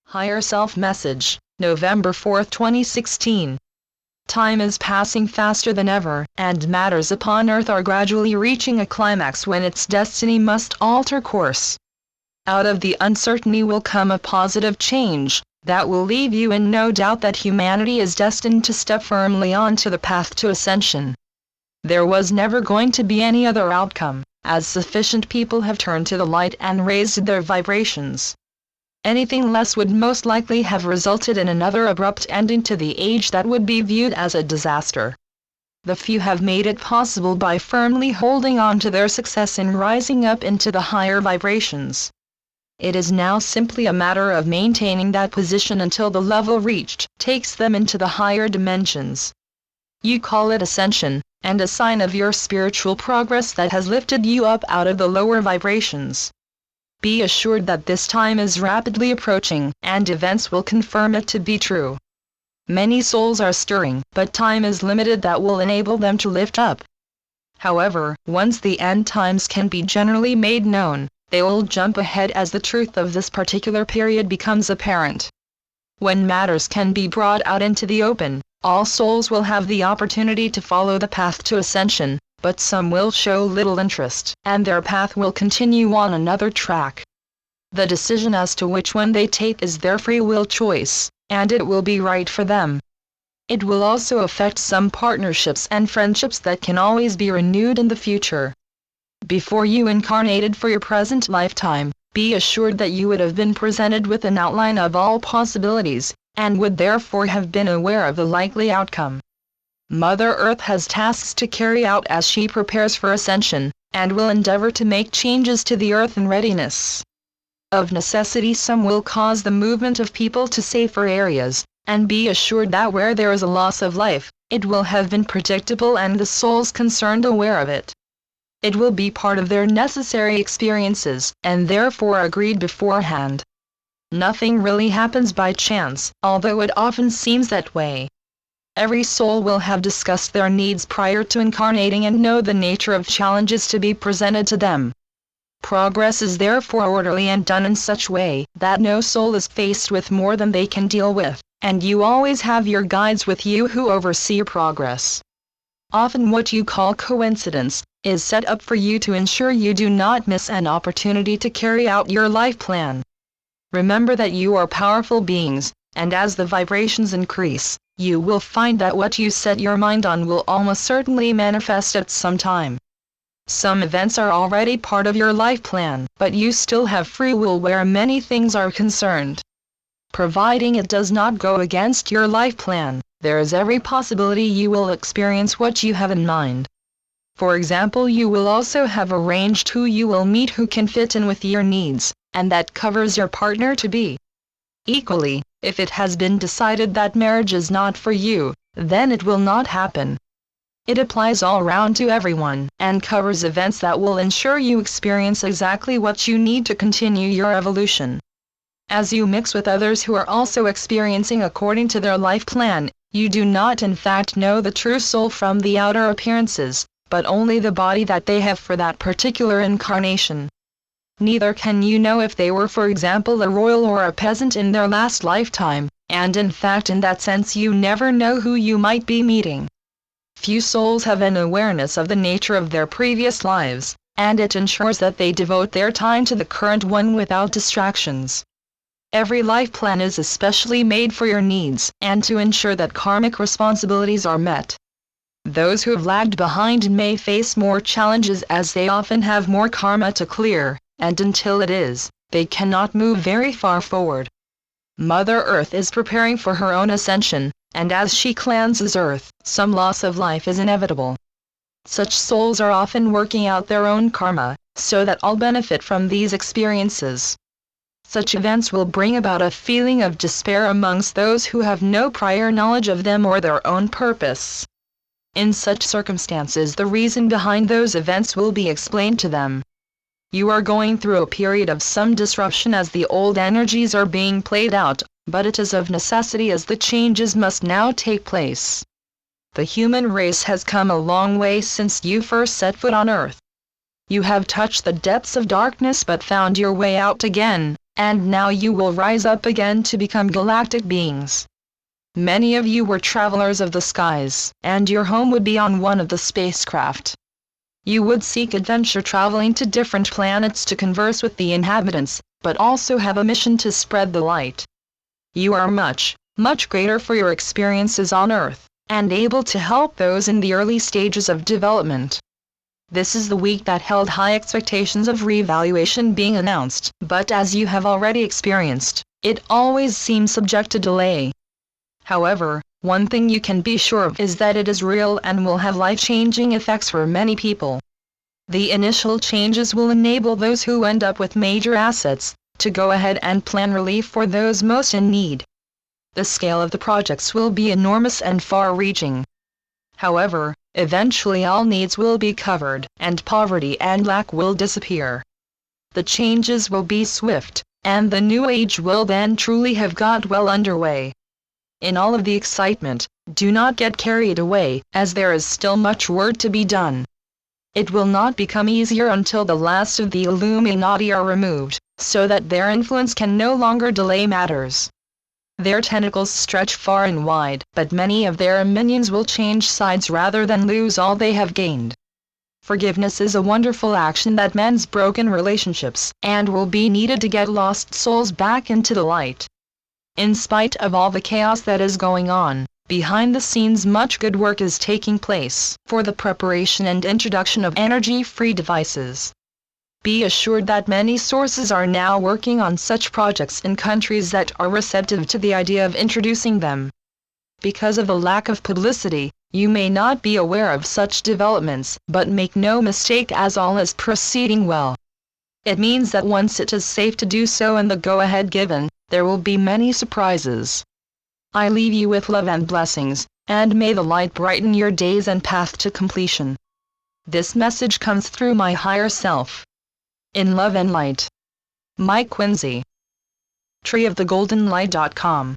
Higher Self Message, November 4, 2016. Time is passing faster than ever, and matters upon Earth are gradually reaching a climax when its destiny must alter course. Out of the uncertainty will come a positive change, that will leave you in no doubt that humanity is destined to step firmly onto the path to ascension. There was never going to be any other outcome, as sufficient people have turned to the light and raised their vibrations. Anything less would most likely have resulted in another abrupt ending to the age that would be viewed as a disaster. The few have made it possible by firmly holding on to their success in rising up into the higher vibrations. It is now simply a matter of maintaining that position until the level reached takes them into the higher dimensions. You call it ascension, and a sign of your spiritual progress that has lifted you up out of the lower vibrations. Be assured that this time is rapidly approaching, and events will confirm it to be true. Many souls are stirring, but time is limited that will enable them to lift up. However, once the end times can be generally made known, they will jump ahead as the truth of this particular period becomes apparent. When matters can be brought out into the open, all souls will have the opportunity to follow the path to ascension, but some will show little interest, and their path will continue on another track. The decision as to which one they take is their free will choice, and it will be right for them. It will also affect some partnerships and friendships that can always be renewed in the future. Before you incarnated for your present lifetime, be assured that you would have been presented with an outline of all possibilities, and would therefore have been aware of the likely outcome. Mother Earth has tasks to carry out as she prepares for ascension, and will endeavor to make changes to the Earth in readiness. Of necessity, some will cause the movement of people to safer areas, and be assured that where there is a loss of life, it will have been predictable and the souls concerned aware of it. It will be part of their necessary experiences, and therefore agreed beforehand. Nothing really happens by chance, although it often seems that way. Every soul will have discussed their needs prior to incarnating and know the nature of challenges to be presented to them. Progress is therefore orderly and done in such way that no soul is faced with more than they can deal with, and you always have your guides with you who oversee your progress. Often what you call coincidence is set up for you to ensure you do not miss an opportunity to carry out your life plan. Remember that you are powerful beings, and as the vibrations increase, you will find that what you set your mind on will almost certainly manifest at some time. Some events are already part of your life plan, but you still have free will where many things are concerned. Providing it does not go against your life plan, there is every possibility you will experience what you have in mind. For example, you will also have arranged who you will meet who can fit in with your needs, and that covers your partner-to-be. Equally, if it has been decided that marriage is not for you, then it will not happen. It applies all round to everyone, and covers events that will ensure you experience exactly what you need to continue your evolution. As you mix with others who are also experiencing according to their life plan, you do not in fact know the true soul from the outer appearances, but only the body that they have for that particular incarnation. Neither can you know if they were, for example, a royal or a peasant in their last lifetime, and in fact in that sense you never know who you might be meeting. Few souls have an awareness of the nature of their previous lives, and it ensures that they devote their time to the current one without distractions. Every life plan is especially made for your needs, and to ensure that karmic responsibilities are met. Those who have lagged behind may face more challenges as they often have more karma to clear, and until it is, they cannot move very far forward. Mother Earth is preparing for her own ascension, and as she cleanses Earth, some loss of life is inevitable. Such souls are often working out their own karma, so that all benefit from these experiences. Such events will bring about a feeling of despair amongst those who have no prior knowledge of them or their own purpose. In such circumstances, the reason behind those events will be explained to them. You are going through a period of some disruption as the old energies are being played out, but it is of necessity as the changes must now take place. The human race has come a long way since you first set foot on Earth. You have touched the depths of darkness but found your way out again, and now you will rise up again to become galactic beings. Many of you were travelers of the skies, and your home would be on one of the spacecraft. You would seek adventure traveling to different planets to converse with the inhabitants, but also have a mission to spread the light. You are much, much greater for your experiences on Earth, and able to help those in the early stages of development. This is the week that held high expectations of reevaluation being announced, but as you have already experienced, it always seems subject to delay. However, one thing you can be sure of is that it is real and will have life-changing effects for many people. The initial changes will enable those who end up with major assets to go ahead and plan relief for those most in need. The scale of the projects will be enormous and far-reaching. However, eventually all needs will be covered, and poverty and lack will disappear. The changes will be swift, and the new age will then truly have got well underway. In all of the excitement, do not get carried away, as there is still much work to be done. It will not become easier until the last of the Illuminati are removed, so that their influence can no longer delay matters. Their tentacles stretch far and wide, but many of their minions will change sides rather than lose all they have gained. Forgiveness is a wonderful action that mends broken relationships, and will be needed to get lost souls back into the light. In spite of all the chaos that is going on, behind the scenes much good work is taking place for the preparation and introduction of energy-free devices. Be assured that many sources are now working on such projects in countries that are receptive to the idea of introducing them. Because of the lack of publicity, you may not be aware of such developments, but make no mistake, as all is proceeding well. It means that once it is safe to do so and the go-ahead given, there will be many surprises. I leave you with love and blessings, and may the light brighten your days and path to completion. This message comes through my higher self. In love and light. Mike Quincy. treeofthegoldenlight.com